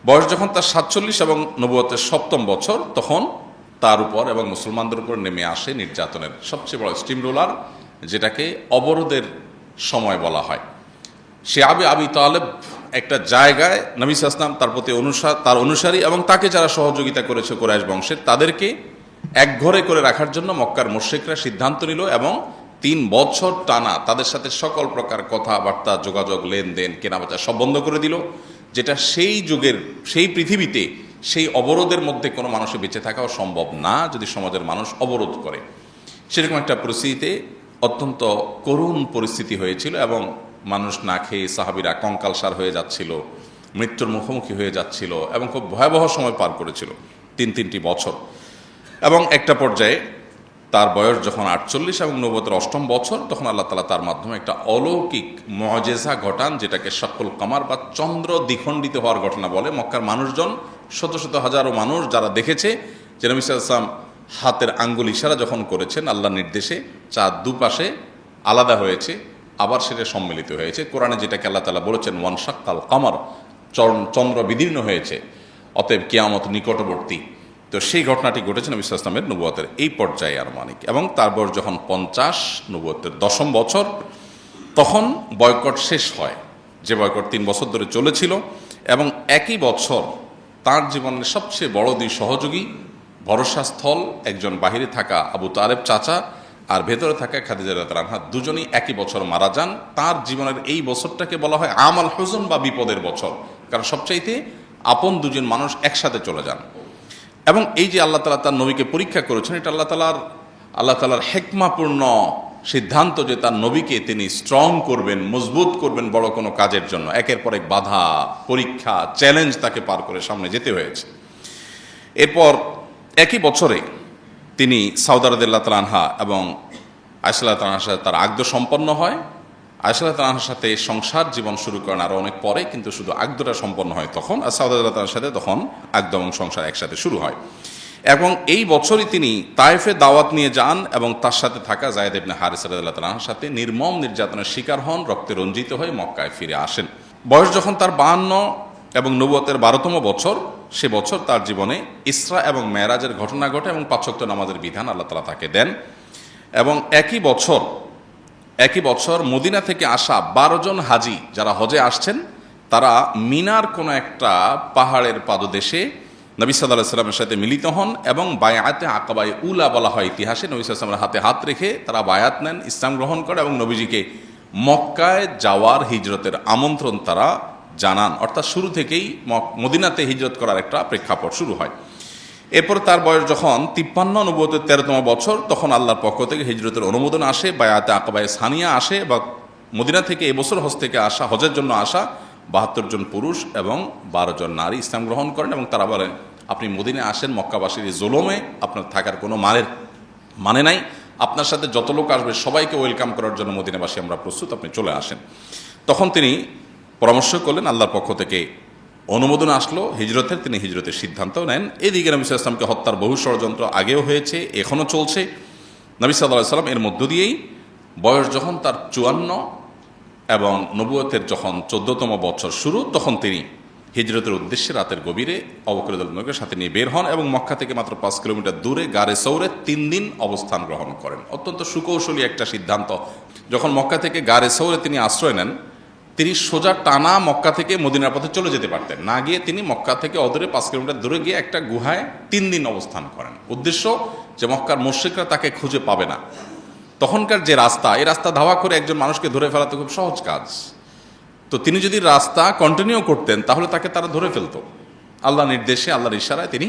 বয়স যখন তার ৪৭ এবং নবুয়তের সপ্তম বছর, তখন তার উপর এবং মুসলমানদের উপর নেমে আসে নির্যাতনের সবচেয়ে বড় স্টিম রোলার, যেটাকে অবরোধের সময় বলা হয়। সে আবি তালেব একটা জায়গায় নবী সাল্লাল্লাহু আলাইহি ওয়াসাল্লাম, তার প্রতি তার অনুসারী এবং তাকে যারা সহযোগিতা করেছে কুরাইশ বংশের, তাদেরকে একঘরে করে রাখার জন্য মক্কার মুশরিকরা সিদ্ধান্ত নিল, এবং ৩ বছর টানা তাদের সাথে সকল প্রকার কথাবার্তা, যোগাযোগ, লেনদেন, কেনাবেচা সব বন্ধ করে দিল। যেটা সেই যুগের, সেই পৃথিবীতে সেই অবরোধের মধ্যে কোনো মানুষের বেঁচে থাকাও সম্ভব না যদি সমাজের মানুষ অবরোধ করে। সেরকম একটা পরিস্থিতিতে অত্যন্ত করুণ পরিস্থিতি হয়েছিল, এবং মানুষ না খেয়ে সাহাবীরা কঙ্কালসার হয়ে যাচ্ছিল, মৃত্যুর মুখোমুখি হয়ে যাচ্ছিল, এবং খুব ভয়াবহ সময় পার করেছিল ৩টি বছর। এবং একটা পর্যায়ে তার বয়স যখন ৪৮ এবং নবুয়তের অষ্টম বছর, তখন আল্লাহ তাআলা তার মাধ্যমে একটা অলৌকিক মুআজিজা ঘটান, যেটাকে শাক্কুল কামার বা চন্দ্র দ্বিখণ্ডিত হওয়ার ঘটনা বলে। মক্কার মানুষজন, শত শত হাজারো মানুষ যারা দেখেছে যে নবী সাল্লাল্লাহু আলাইহি ওয়াসাল্লাম হাতের আঙ্গুল ইশারা যখন করেছেন আল্লাহর নির্দেশে, চাঁদ দুপাশে আলাদা হয়েছে, আবার সেটা সম্মিলিত হয়েছে। কোরআনে যেটাকে আল্লাহ তাআলা বলেছেন ওয়ানশাক্কাল কামার, চন্দ্র বিদীর্ণ হয়েছে, অতএব কিয়ামত নিকটবর্তী। তো সেই ঘটনাটি ঘটেছে নবী সাল্লাল্লাহু আলাইহি ওয়াসাল্লামের নবুয়তের এই পর্যায়ে আনুমানিক। এবং তার বয়স যখন ৫০, নবুয়তের ১০ম বছর, তখন বয়কট শেষ হয়, যে বয়কট ৩ বছর ধরে চলেছিল। এবং একই বছর তার জীবনের সবচেয়ে বড় দুই সহযোগী, ভরসাস্থল, একজন বাহিরে থাকা আবু তালেব চাচা আর ভেতরে থাকা খাদিজা রাদিয়াল্লাহু আনহা, দুজনেই একই বছর মারা যান। তার জীবনের এই বছরটাকে বলা হয় আমাল হুজন বা বিপদের বছর, কারণ সবচাইতে আপন দুজন মানুষ একসাথে চলে যান। এবং এই যে আল্লাহ তাআলা তার নবীকে পরীক্ষা করেছেন, এটা আল্লাহ তাআলার হেকমাপূর্ণ সিদ্ধান্ত যে তার নবীকে তিনি স্ট্রং করবেন, মজবুত করবেন বড় কোনো কাজের জন্য, একের পর এক বাধা, পরীক্ষা, চ্যালেঞ্জ তাকে পার করে সামনে যেতে হয়েছে। এরপর একই বছরে তিনি সাউদা রাদিয়াল্লাহু তাআলা আনহা এবং আয়েশা রাদিয়াল্লাহু তাআলার সাথে তার আকদ সম্পন্ন হয়। আয়েশা রাদিয়াল্লাহু তাআলার সাথে সংসার জীবন শুরু করেন আরও অনেক পরে, কিন্তু শুধু আকদটা সম্পন্ন হয় তখন, আর সাউদা রাদিয়াল্লাহু তাআলার সাথে তখন আকদ এবং সংসার একসাথে শুরু হয়। এবং এই বছরই তিনি তায়েফে দাওয়াত নিয়ে যান এবং তার সাথে থাকা যায়েদ ইবনে হারিসা রাদিয়াল্লাহু তাআলার সাথে নির্মম নির্যাতনের শিকার হন, রক্তে রঞ্জিত হয়ে মক্কায় ফিরে আসেন। বয়স যখন তার 52 এবং নবুয়তের 12তম বছর, সে বছর তার জীবনে ইসরা এবং মেরাজের ঘটনা ঘটে এবং 5 ওয়াক্ত নামাজের বিধান আল্লাহ তাআলা তাকে দেন। এবং একই বছর মদিনা থেকে আসা 12 জন হাজি যারা হজে আসছেন, তারা মিনার কোনো একটা পাহাড়ের পাদদেশে নবী সাল্লাল্লাহু আলাইহি ওয়াসাল্লামের সাথে মিলিত হন এবং বায়াতে আকাবায়ে উলা বলা হয় ইতিহাসে। নবী সাল্লাল্লাহু আলাইহি ওয়াসাল্লামের হাতে হাত রেখে তারা বায়াত নেন, ইসলাম গ্রহণ করে এবং নবীজিকে মক্কায় যাওয়ার হিজরতের আমন্ত্রণ তারা জানান। অর্থাৎ শুরু থেকেই মদিনাতে হিজরত করার একটা প্রেক্ষাপট শুরু হয়। এরপর তার বয়স যখন 53, নবুয়তের 13তম বছর, তখন আল্লাহর পক্ষ থেকে হিজরতের অনুমোদন আসে, বায়াতে আকাবায়ে সানিয়া আসে, বা মদিনা থেকে এবছর হজ থেকে আসা, হজের জন্য আসা 72 জন পুরুষ এবং 12 জন নারী ইসলাম গ্রহণ করেন। এবং তারা বলেন, আপনি মদিনায় আসেন, মক্কাবাসীর এই জুলুমে আপনার থাকার কোনো মানে নাই, আপনার সাথে যত লোক আসবে সবাইকে ওয়েলকাম করার জন্য মদিনাবাসী আমরা প্রস্তুত, আপনি চলে আসেন। তখন তিনি পরামর্শ করলেন, আল্লাহর পক্ষ থেকে অনুমোদন আসলো হিজরতের, তিনি হিজরতের সিদ্ধান্ত নেন। এদিকে নবী সাল্লাল্লাহু আলাইহি ওয়াসাল্লামকে হত্যার বহু ষড়যন্ত্র আগেও হয়েছে, এখনও চলছে। নবী সাল্লাল্লাহু আলাইহি ওয়াসাল্লাম এর মধ্য দিয়েই বয়স যখন তার 54 এবং নবুয়তের যখন 14তম বছর শুরু, তখন তিনি হিজরতের উদ্দেশ্যে রাতের গভীরে আবু বকর রাদিয়াল্লাহু আনহুকে সাথে নিয়ে বের হন এবং মক্কা থেকে মাত্র 5 কিলোমিটার দূরে গারে সৌরে 3 দিন অবস্থান গ্রহণ করেন। অত্যন্ত সুকৌশলী একটা সিদ্ধান্ত। যখন মক্কা থেকে গারে সৌরে তিনি আশ্রয় নেন, তিনি সোজা টানা মক্কা থেকে মদিনার পথে চলে যেতে পারতেন, না গিয়ে তিনি মক্কা থেকে অদূরে 5 কিলোমিটার দূরে গিয়ে একটা গুহায় 3 দিন অবস্থান করেন। উদ্দেশ্য যে মক্কার মুশরিকরা তাকে খুঁজে পাবে না। তখনকার যে রাস্তা, এই রাস্তা ধাওয়া করে একজন মানুষকে ধরে ফেলা তো খুব সহজ কাজ। তো তিনি যদি রাস্তা কন্টিনিউ করতেন তাহলে তাকে তারা ধরে ফেলতো। আল্লাহ নির্দেশে, আল্লাহর ইশারায় তিনি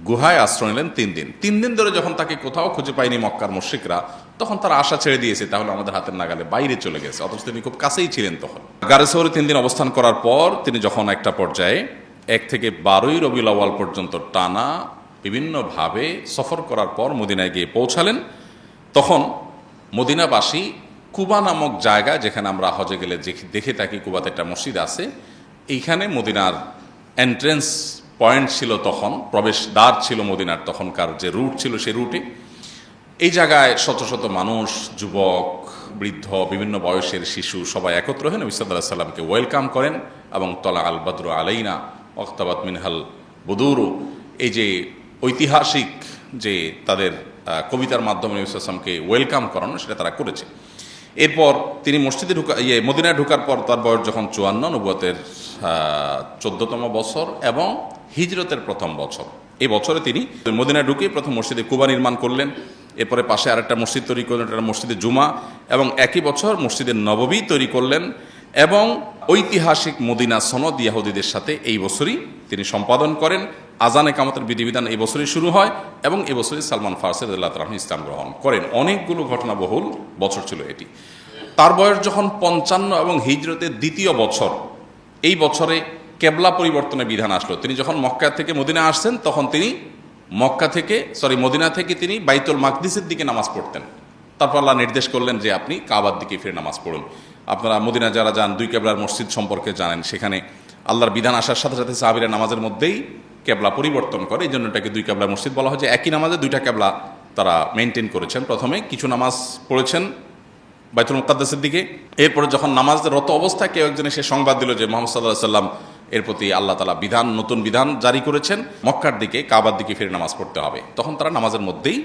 গুহায় আশ্রয় নিলেন 3 দিন। 3 দিন ধরে যখন তাকে কোথাও খুঁজে পায়নি মক্কার মুশরিকরা, তখন তারা আশা ছেড়ে দিয়েছে তাহলে আমাদের হাতের নাগালে বাইরে চলে গেছে, অথচ তিনি খুব কাছেই ছিলেন। তখন গারে সৌরে 3 দিন অবস্থান করার পর তিনি যখন একটা পর্যায়ে 1 থেকে 12ই রবিউল আউয়াল পর্যন্ত টানা বিভিন্নভাবে সফর করার পর মদিনায় গিয়ে পৌঁছালেন, তখন মদিনাবাসী কুবা নামক জায়গা, যেখানে আমরা হজে গেলে দেখে থাকি কুবাতে একটা মসজিদ আছে, এইখানে মদিনার এন্ট্রেন্স পয়েন্ট ছিল, তখন প্রবেশদ্বার ছিল মদিনার, তখনকার যে রুট ছিল সেই রুটে। এই জায়গায় শত শত মানুষ, যুবক, বৃদ্ধ, বিভিন্ন বয়সের শিশু সবাই একত্র হয়ে নবী সাল্লাল্লাহু আলাইহি ওয়াসাল্লামকে ওয়েলকাম করেন এবং তলা আল বদরু আলাইনা ওয়াক্তাবাত মিনহাল বুদুরু, এই যে ঐতিহাসিক যে তাদের কবিতার মাধ্যমে নবী সাল্লাল্লাহু আলাইহি ওয়াসাল্লামকে ওয়েলকাম করানো, সেটা তারা করেছে। এরপর তিনি মসজিদে মদিনায় ঢোকার পর তার বয়স যখন 54, নবুয়তের 14তম বছর এবং হিজরতের প্রথম বছর, এই বছরে তিনি মদিনায় ঢুকে প্রথম মসজিদে কুবা নির্মাণ করলেন। এরপরে পাশে আরেকটা মসজিদ তৈরি করলেন, এটা মসজিদে জুমা, এবং একই বছর মসজিদে নববী তৈরি করলেন। এবং ঐতিহাসিক মদিনা সনদ ইয়াহুদীদের সাথে এই বছরই তিনি সম্পাদন করেন। আজান ইকামতের বিধিবিধান এই বছরই শুরু হয় এবং এই বছরই সালমান ফারসি রাদিয়াল্লাহু তাআলা আনহু ইসলাম গ্রহণ করেন। অনেকগুলো ঘটনাবহুল বছর ছিল এটি। তার বয়স যখন 55 এবং হিজরতের 2য় বছর, এই বছরে কেবলা পরিবর্তনের বিধান আসলো। তিনি যখন মক্কা থেকে মদিনা আসছেন, তখন তিনি মদিনা থেকে তিনি বাইতুল মাকদিসের দিকে নামাজ পড়তেন। তারপর আল্লাহ নির্দেশ করলেন যে আপনি কাবার দিকে ফিরে নামাজ পড়ুন। আপনারা মদিনা যারা যান, 2 কেবলার মসজিদ সম্পর্কে জানেন, সেখানে আল্লাহর বিধান আসার সাথে সাথে সাহাবীরা নামাজের মধ্যেই কেবলা পরিবর্তন করে, এই জন্য এটাকে 2 কেবলার মসজিদ বলা হয়। যে একই নামাজে 2টা কেবলা তারা মেনটেন করেছেন। প্রথমে কিছু নামাজ পড়েছেন বাইতুল মুকাদ্দাসের দিকে, এরপরে যখন নামাজের রত অবস্থায় কেউ একজন এসে সংবাদ দিল যে মুহাম্মদ সাল্লাল্লাহু আলাইহি ওয়াসাল্লাম এর প্রতি আল্লাহ তাআলা নতুন বিধান জারি করেছেন, মক্কার দিকে কাবার দিকে ফিরে নামাজ পড়তে হবে, তখন তারা নামাজের মধ্যেই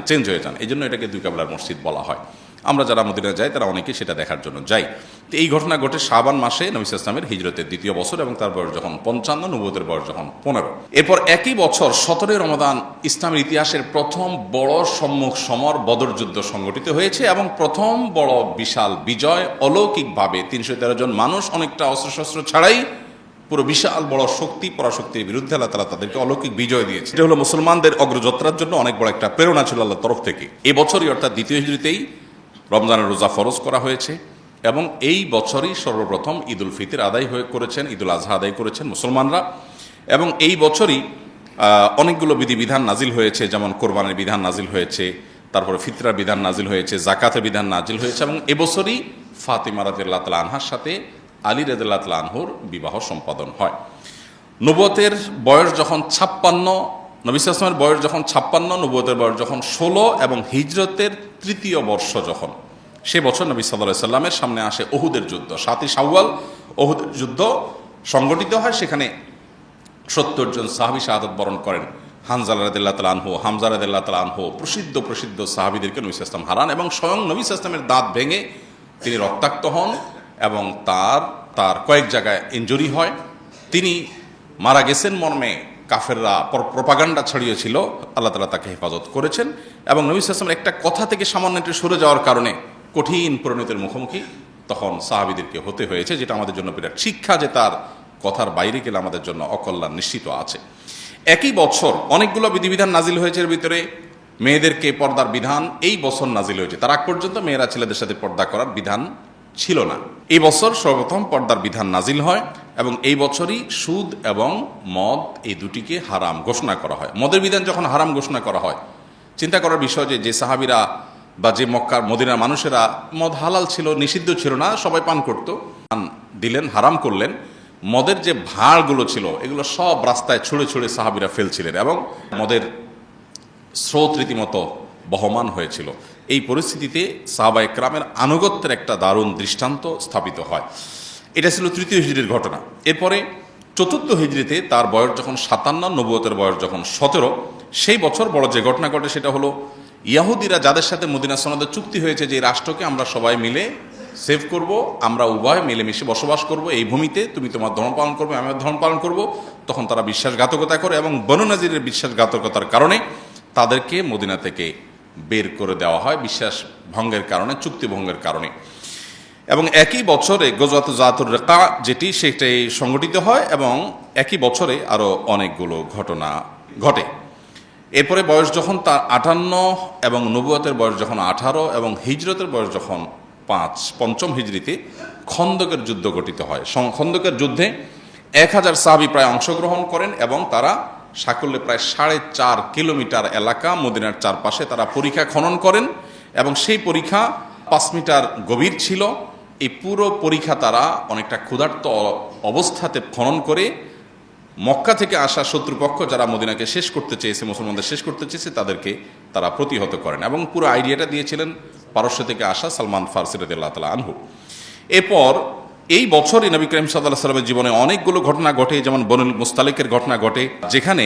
চেঞ্জ হয়ে যান। এই জন্য এটাকে 2 কেবলার মসজিদ বলা হয়। আমরা যারা মদিনায় যাই তারা অনেকে সেটা দেখার জন্য যাই। তো এই ঘটনা ঘটে শাবান মাসে নবী সাল্লাল্লাহু আলাইহি ওয়াসাল্লামের হিজরতের 2য় বছর এবং তার বয়স যখন 55, নবুয়তের বয়স যখন 15। এরপর একই বছর 17 রমাদান ইসলামের ইতিহাসের প্রথম বড় সম্মুখ সমর বদর যুদ্ধ সংগঠিত হয়েছে এবং প্রথম বড় বিশাল বিজয়, অলৌকিকভাবে 313 জন মানুষ অনেকটা অস্ত্রশস্ত্র ছাড়াই পুরো বিশাল বড় পরাশক্তির বিরুদ্ধে আল্লাহ তাআলা তাদেরকে অলৌকিক বিজয় দিয়েছে। এটা হলো মুসলমানদের অগ্রযাত্রার জন্য অনেক বড় একটা প্রেরণা ছিল আল্লাহর তরফ থেকে। এই বছরই অর্থাৎ 2য় হিজরিতেই রমজানের রোজা ফরজ করা হয়েছে এবং এই বছরই সর্বপ্রথম ঈদুল ফিতর আদায় করেছেন, ঈদুল আজহা আদায় করেছেন মুসলমানরা। এবং এই বছরই অনেকগুলো বিধিবিধান নাজিল হয়েছে, যেমন কোরবানির বিধান নাজিল হয়েছে, তারপরে ফিতরার বিধান নাজিল হয়েছে, জাকাতের বিধান নাজিল হয়েছে এবং এবছরই ফাতিমা রাদিয়াল্লাহু তাআলা আনহার সাথে আলী রাদিয়াল্লাহু তাআলা আনহুর বিবাহ সম্পাদন হয়। নবুয়তের বয়স যখন 56, নবী সাল্লাল্লাহু আলাইহি ওয়াসাল্লামের বয়স যখন 56, নবুয়তের বয়স যখন 16 এবং হিজরতের 3য় বর্ষ যখন, সে বছর নবী সাল্লাল্লাহু আলাইহি ওয়াসাল্লামের সামনে আসে ওহুদের যুদ্ধ। 7ই শাওয়াল ওহুদের যুদ্ধ সংগঠিত হয়। সেখানে 70 জন সাহাবী শাহাদাত বরণ করেন। হানজালা রাদিয়াল্লাহু তাআলা আনহু, হামজা রাদিয়াল্লাহু তাআলা আনহু, প্রসিদ্ধ সাহাবীদেরকে নবী সাল্লাল্লাহু আলাইহি ওয়াসাল্লাম হারান এবং স্বয়ং নবী সাল্লাল্লাহু আলাইহি ওয়াসাল্লামের দাঁত ভেঙে তিনি রক্তাক্ত হন এবং তার কয়েক জায়গায় ইনজুরি হয়। তিনি মারা গেছেন মর্মে কাফেররা প্রপাগান্ডা ছড়িয়েছিল, আল্লাহ তাআলা তাকে হেফাজত করেছেন এবং নবী সাল্লাল্লাহু আলাইহি ওয়াসাল্লামের একটা কথা থেকে সামান্য একটু সরে যাওয়ার কারণে কঠিন পরিণতির মুখোমুখি তখন সাহাবীদেরকে হতে হয়েছে, যেটা আমাদের জন্য বিরাট শিক্ষা যে তার কথার বাইরে গেলে আমাদের জন্য অকল্যাণ নিশ্চিত আছে। একই বছর অনেকগুলো বিধিবিধান নাজিল হয়েছে। এর ভিতরে মেয়েদেরকে পর্দার বিধান এই বছর নাজিল হয়েছে। তার আগ পর্যন্ত মেয়েরা ছেলেদের সাথে পর্দা করার বিধান ছিল না। এই বছর সর্বপ্রথম পর্দার বিধান নাজিল হয় এবং এই বছরই সুদ এবং মদ এই দুটিকে হারাম ঘোষণা করা হয়। মদের বিধান যখন হারাম ঘোষণা করা হয়, চিন্তা করার বিষয় যে সাহাবীরা বা যে মক্কার মদিনার মানুষেরা, মদ হালাল ছিল, নিষিদ্ধ ছিল না, সবাই পান করত, দিলেন, হারাম করলেন। মদের যে ভাঁড়গুলো ছিল এগুলো সব রাস্তায় ছুঁড়ে ছুঁড়ে সাহাবীরা ফেলছিলেন এবং মদের স্রোত রীতিমতো বহমান হয়েছিল। এই পরিস্থিতিতে সাহাবায়ে কেরামের আনুগত্যের একটা দারুণ দৃষ্টান্ত স্থাপিত হয়। এটা ছিল 3য় হিজরির ঘটনা। এরপরে 4র্থ হিজরিতে তার বয়স যখন 57, নবুয়তের বয়স যখন 17, সেই বছর বড় যে ঘটনা ঘটে সেটা হলো ইয়াহুদিরা যাদের সাথে মদিনা সনদের চুক্তি হয়েছে যে এই রাষ্ট্রকে আমরা সবাই মিলে সেভ করব, আমরা উভয় মিলেমিশে বসবাস করব, এই ভূমিতে তুমি তোমার ধর্ম পালন করবে, আমি আমার ধর্ম পালন করব, তখন তারা বিশ্বাসঘাতকতা করে এবং বনু নাজিরের বিশ্বাসঘাতকতার কারণে তাদেরকে মদিনা থেকে বের করে দেওয়া হয়, বিশ্বাস ভঙ্গের কারণে, চুক্তি ভঙ্গের কারণে। এবং একই বছরে গজওয়াত জাতুর রিকা যেটি, সেটাই সংগঠিত হয় এবং একই বছরে আরও অনেকগুলো ঘটনা ঘটে। এরপরে বয়স যখন তার 58 এবং নবুয়তের বয়স যখন 18 এবং হিজরতের বয়স যখন 5, 5ম হিজরিতে খন্দকের যুদ্ধ গঠিত হয়। খন্দকের যুদ্ধে 1000 সাহাবী প্রায় অংশগ্রহণ করেন এবং তারা সাকল্যে প্রায় 4.5 কিলোমিটার এলাকা মদিনার চারপাশে তারা পরীক্ষা খনন করেন এবং সেই পরীক্ষা 5 মিটার গভীর ছিল। এই পুরো পরীক্ষা তারা অনেকটা ক্ষুধার্ত অবস্থাতে খনন করে মক্কা থেকে আসা শত্রুপক্ষ যারা মদিনাকে শেষ করতে চেয়েছে, মুসলমানদের শেষ করতে চেয়েছে, তাদেরকে তারা প্রতিহত করেন এবং পুরো আইডিয়াটা দিয়েছিলেন পারস্য থেকে আসা সালমান ফারসি রাদিয়াল্লাহু তাআলা আনহু। এরপর এই বছরই নবী করিম সাল্লাল্লাহু আলাইহি ওয়াসাল্লামের জীবনে অনেকগুলো ঘটনা ঘটে, যেমন বনুল মুস্তালিকের ঘটনা ঘটে, যেখানে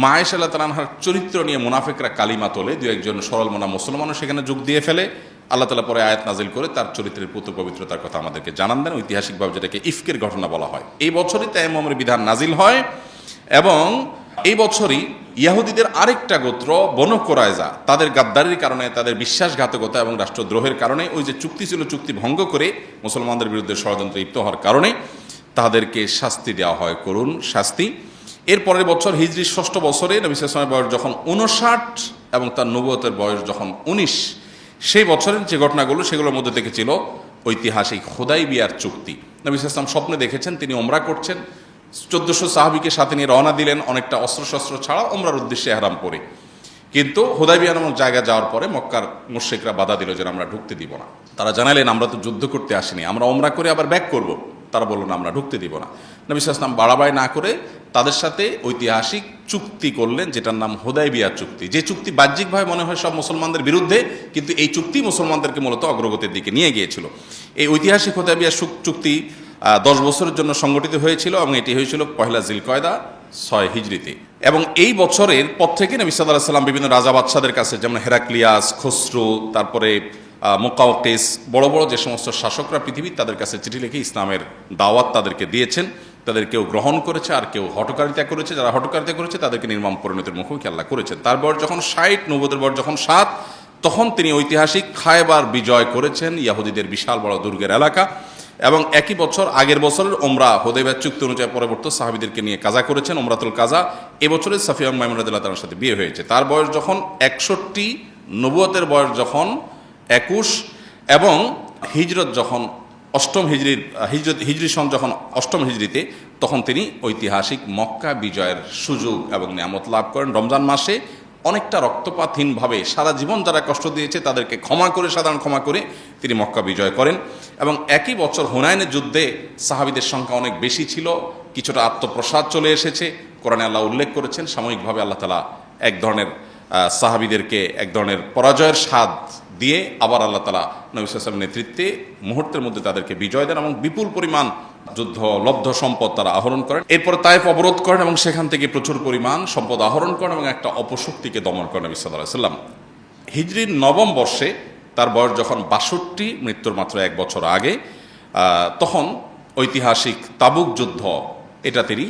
মা আয়েশা রাদিয়াল্লাহু তাআলা আনহার চরিত্র নিয়ে মুনাফিকরা কালিমা তোলে, দু একজন সরল মনা মুসলমানও সেখানে যোগ দিয়ে ফেলে। আল্লাহ তাআলা পরে আয়াত নাজিল করে তার চরিত্রের পুত্র পবিত্রতার কথা আমাদেরকে জানান দেন, ঐতিহাসিকভাবে যেটাকে ইফকের ঘটনা বলা হয়। এই বছরই তায়াম্মুমের বিধান নাজিল হয় এবং এই বছরই ইয়াহুদীদের আরেকটা গোত্র বনু কুরাইজা, তাদের গাদ্দারির কারণে, তাদের বিশ্বাসঘাতকতা এবং রাষ্ট্রদ্রোহের কারণে, ওই যে চুক্তি ছিল চুক্তি ভঙ্গ করে মুসলমানদের বিরুদ্ধে ষড়যন্ত্রে লিপ্ত হওয়ার কারণে তাদেরকে শাস্তি দেওয়া হয়, করুণ শাস্তি। এর পরের বছর হিজরির 6ষ্ঠ বছরে নবী সাল্লাল্লাহু আলাইহি ওয়াসাল্লামের বয়স যখন 59 এবং তার নবুয়তের বয়স যখন 19, সেই বছরের যে ঘটনাগুলো সেগুলোর মধ্যে থেকে ছিল ঐতিহাসিক হুদাইবিয়ার চুক্তি। নবী সাল্লাল্লাহু আলাইহি ওয়াসাল্লাম স্বপ্নে দেখেছেন তিনি ওমরা করছেন, 1400 সাহাবীকে সাথে নিয়ে রওনা দিলেন, অনেকটা অস্ত্রশস্ত্র ছাড়া ওমরার উদ্দেশ্যে ইহরাম পরে। কিন্তু হুদাইবিয়া নামক জায়গা যাওয়ার পরে মক্কার মুশরিকরা বাধা দিল যে আমরা ঢুকতে দিব না। তারা জানালেন আমরা তো যুদ্ধ করতে আসিনি, আমরা ওমরা করে আবার ব্যাক করব। তারা বলল না, আমরা ঢুকতে দিব না। নবী সাল্লাল্লাহু আলাইহি ওয়াসাল্লাম বাড়াবাড়ি না করে তাদের সাথে ঐতিহাসিক চুক্তি করলেন, যেটার নাম হুদাইবিয়া চুক্তি। যে চুক্তি বাহ্যিকভাবে মনে হয় সব মুসলমানদের বিরুদ্ধে, কিন্তু এই চুক্তি মুসলমানদেরকে মূলত অগ্রগতির দিকে নিয়ে গিয়েছিল। এই ঐতিহাসিক হুদাইবিয়া চুক্তি 10 বছরের জন্য সংগঠিত হয়েছিল এবং এটি হয়েছিল 1 জিলকয়দা 6 হিজরিতে। এবং এই বছরের পর থেকে নবী সাল্লাল্লাহু আলাইহি ওয়াসাল্লাম বিভিন্ন রাজা বাদশাদের কাছে, যেমন হেরাক্লিয়াস, খসরু, তারপরে মুকাওকিস, বড় বড় যে সমস্ত শাসকরা পৃথিবীর, তাদের কাছে চিঠি লিখে ইসলামের দাওয়াত তাদেরকে দিয়েছেন। তাদের কেউ গ্রহণ করেছে আর কেউ হঠকারিতা করেছে। যারা হঠকারিতা করেছে তাদেরকে নির্মম পরিণতির মুখোমুখি আল্লাহ করেছেন। তার বয়স যখন 60, নবুয়তের বয়স যখন 7, তখন তিনি ঐতিহাসিক খায়বার বিজয় করেছেন, ইয়াহুদীদের বিশাল বড় দুর্গের এলাকা। এবং একই বছর, আগের বছরের ওমরা হুদাইবিয়া চুক্তি অনুযায়ী পরবর্তী সাহাবীদেরকে নিয়ে কাজা করেছেন, ওমরাতুল কাজা। এবছরে সাফিয়া মাইমুনা রাদিয়াল্লাহু তাআলার সাথে বিয়ে হয়েছে। তার বয়স যখন 61, নবুয়তের বয়স যখন 21 এবং হিজরত যখন হিজরি সন যখন অষ্টম হিজরিতে, তখন তিনি ঐতিহাসিক মক্কা বিজয়ের সুযোগ এবং নিয়ামত লাভ করেন। রমজান মাসে অনেকটা রক্তপাতহীনভাবে সারা জীবন যারা কষ্ট দিয়েছে তাদেরকে সাধারণ ক্ষমা করে তিনি মক্কা বিজয় করেন। এবং একই বছর হুনাইনের যুদ্ধে সাহাবীদের সংখ্যা অনেক বেশি ছিল, কিছুটা আত্মপ্রসাদ চলে এসেছে। কোরআনে আল্লাহ উল্লেখ করেছেন সাময়িকভাবে আল্লাহ তাআলা এক ধরনের সাহাবীদেরকে এক ধরনের পরাজয়ের স্বাদ দিয়ে আবার আল্লাহ তাআলা নবী সাল্লাল্লাহু আলাইহি ওয়াসাল্লামের নেতৃত্বে মুহূর্তের মধ্যে তাদেরকে বিজয় দেন এবং বিপুল পরিমাণ যুদ্ধ লব্ধ সম্পদ তারা আহরণ করেন। এরপরে তায়েফ অবরোধ করেন এবং সেখান থেকে প্রচুর পরিমাণ সম্পদ আহরণ করেন এবং একটা অপশক্তিকে দমন করেন নবী সাল্লাল্লাহু আলাইহি ওয়াসাল্লাম। হিজরির নবম বর্ষে তার বয়স যখন ৬২, মৃত্যুর মাত্র এক বছর আগে, তখন ঐতিহাসিক তাবুক যুদ্ধ এটা তিনি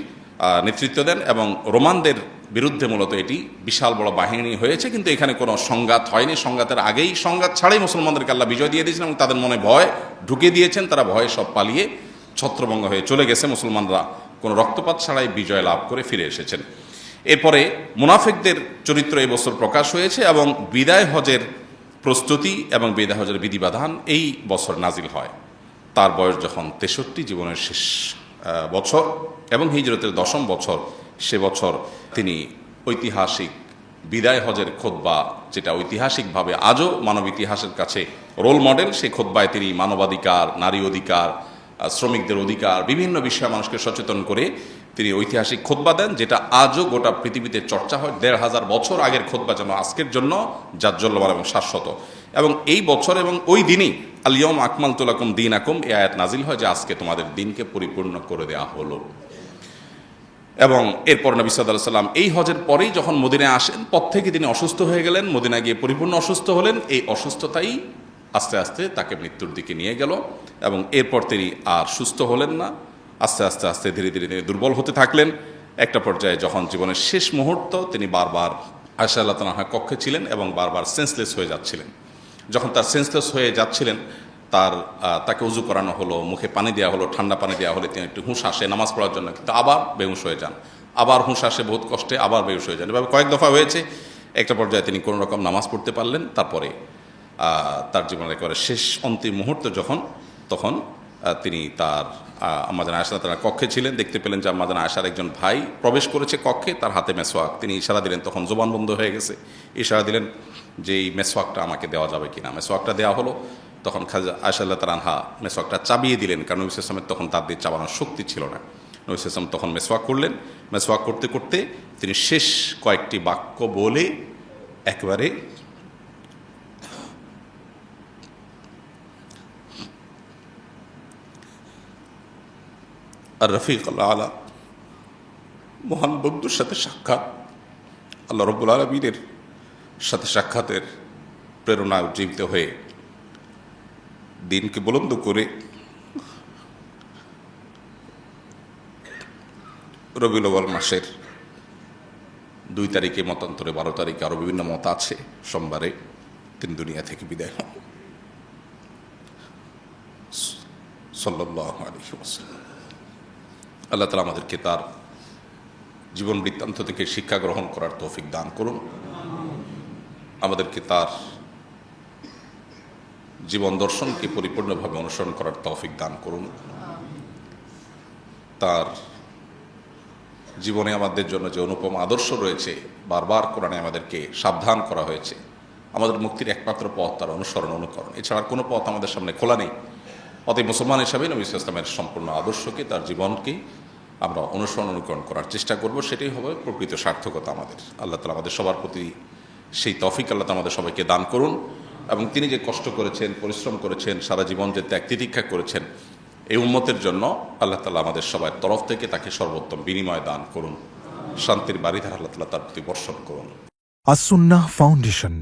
নেতৃত্ব দেন এবং রোমানদের বিরুদ্ধে মূলত এটি বিশাল বড় বাহিনী হয়েছে, কিন্তু এখানে কোনো সংঘাত হয়নি। সংঘাতের আগেই, সংঘাত ছাড়াই মুসলমানদেরকে আল্লাহ বিজয় দিয়ে দিয়েছেন এবং তাদের মনে ভয় ঢুকে দিয়েছেন। তারা ভয়ে সব পালিয়ে ছত্রভঙ্গ হয়ে চলে গেছে। মুসলমানরা কোনো রক্তপাত ছাড়াই বিজয় লাভ করে ফিরে এসেছেন। এরপরে মুনাফিকদের চরিত্র এই বছর প্রকাশ হয়েছে এবং বিদায় হজের প্রস্তুতি এবং বিদায় হজের বিধিবিধান এই বছর নাজিল হয়। তার বয়স যখন ৬৩, জীবনের শেষ বছর এবং হিজরতের ১০ম বছর, সে বছর তিনি ঐতিহাসিক বিদায় হজের খুতবা, যেটা ঐতিহাসিকভাবে আজও মানব ইতিহাসের কাছে রোল মডেল, সেই খুতবায় তিনি মানবাধিকার, নারী অধিকার, শ্রমিকদের অধিকার, বিভিন্ন বিষয়ে মানুষকে সচেতন করে তিনি ঐতিহাসিক খুতবা দেন, যেটা আজও গোটা পৃথিবীতে চর্চা হয়। ১৫০০ বছর আগের খুতবা যেন আজকের জন্য জাজ্জল্যমান এবং শাশ্বত। এবং এই বছর এবং ওই দিনই আল-ইয়াউমা আকমালতু লাকুম দীনাকুম এই আয়াত নাজিল হয় যে আজকে তোমাদের দিনকে পরিপূর্ণ করে দেওয়া হলো। এবং এরপর নবী সাল্লাল্লাহু আলাইহি ওয়াসাল্লাম এই হজের পরেই যখন মদিনায় আসেন, পর থেকে তিনি অসুস্থ হয়ে গেলেন, মদিনায় গিয়ে পরিপূর্ণ অসুস্থ হলেন। এই অসুস্থতাই আস্তে আস্তে তাকে মৃত্যুর দিকে নিয়ে গেল এবং এরপর তিনি আর সুস্থ হলেন না। আস্তে আস্তে আস্তে ধীরে ধীরে তিনি দুর্বল হতে থাকলেন। একটা পর্যায়ে যখন জীবনের শেষ মুহূর্ত, তিনি বারবার আয়েশা রাদিয়াল্লাহু তাআলার কক্ষে ছিলেন এবং বারবার সেন্সলেস হয়ে যাচ্ছিলেন। যখন তার সেন্সলেস হয়ে যাচ্ছিলেন, তাকে উজু করানো হলো, মুখে পানি দেওয়া হলো, ঠান্ডা পানি দেওয়া হলে তিনি একটু হুঁশ আসে নামাজ পড়ার জন্য, কিন্তু আবার বেহুশ হয়ে যান, আবার হুঁশ আসে বহুত কষ্টে, আবার বেহুশ হয়ে যান। এভাবে কয়েক দফা হয়েছে। একটা পর্যায়ে তিনি কোনো রকম নামাজ পড়তে পারলেন। তারপরে তার জীবনের একেবারে শেষ অন্তিম মুহূর্ত যখন, তখন তিনি তার আম্মা জান আয়েশা তার কক্ষে ছিলেন, দেখতে পেলেন যে আম্মা জান আয়েশার একজন ভাই প্রবেশ করেছে কক্ষে, তার হাতে মেসওয়াক। তিনি ইশারা দিলেন, তখন জবান বন্ধ হয়ে গেছে। ইশারা দিলেন যে এই মেসওয়াকটা আমাকে দেওয়া যাবে কিনা। মেসওয়াকটা দেওয়া হলো। তখন আয়েশা রাদিয়াল্লাহু তাআলা আনহা মেসওয়াকটা চাবিয়ে দিলেন, কারণ নবী সাল্লাল্লাহু আলাইহি ওয়াসাল্লামের তখন দাঁত দিয়ে চাবানোর শক্তি ছিল না। নবী সাল্লাল্লাহু আলাইহি ওয়াসাল্লাম তখন মেসওয়াক করলেন। মেসওয়াক করতে করতে তিনি শেষ কয়েকটি বাক্য বলে একেবারে আর রফিক আলা, মহান বন্ধুর সাথে সাক্ষাৎ, আল্লাহ রাব্বুল আলামিনের সাথে সাক্ষাতের প্রেরণা উজ্জীবিত হয়ে দিনকে বুলন্দ করে রবিউল আউয়াল মাসের 2 তারিখে, মতান্তরে 12 তারিখে, আরও বিভিন্ন মত আছে, সোমবারে তিনি দুনিয়া থেকে বিদায় হন সাল্লাল্লাহু আলাইহি ওয়াসাল্লাম। আল্লাহ তাআলা আমাদেরকে তার জীবন বৃত্তান্ত থেকে শিক্ষা গ্রহণ করার তৌফিক দান করুন। আমাদেরকে তার জীবন দর্শনকে পরিপূর্ণভাবে অনুসরণ করার তৌফিক দান করুন। তার জীবনে আমাদের জন্য যে অনুপম আদর্শ রয়েছে, বারবার কোরআনে আমাদেরকে সাবধান করা হয়েছে, আমাদের মুক্তির একমাত্র পথ তার অনুসরণ, অনুকরণ, এছাড়া কোনো পথ আমাদের সামনে খোলা নেই। অতএব মুসলমান হিসাবে নবী সাল্লাল্লাহু আলাইহি ওয়াসাল্লামের সম্পূর্ণ আদর্শকে, তার জীবনকে আমরা অনুসরণ, অনুকরণ করার চেষ্টা করব। সেটাই হবে প্রকৃত সার্থকতা আমাদের। আল্লাহ তাআলা আমাদের সবার প্রতি সেই তৌফিক আল্লাহ তাআলা আমাদের সবাইকে দান করুন। এবং তিনি যে কষ্ট করেছেন, পরিশ্রম করেছেন, সারা জীবন যে ত্যাগ তিতিক্ষা করেছেন এই উম্মতের জন্য, আল্লাহ তাআলা আমাদের সবার তরফ থেকে তাকে সর্বোত্তম বিনিময় দান করুন। শান্তির বারিধারা আল্লাহ তাআলা তার প্রতি বর্ষণ করুন। আস-সুন্নাহ ফাউন্ডেশন,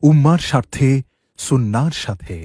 উম্মার স্বার্থে সুন্নাহর সাথে।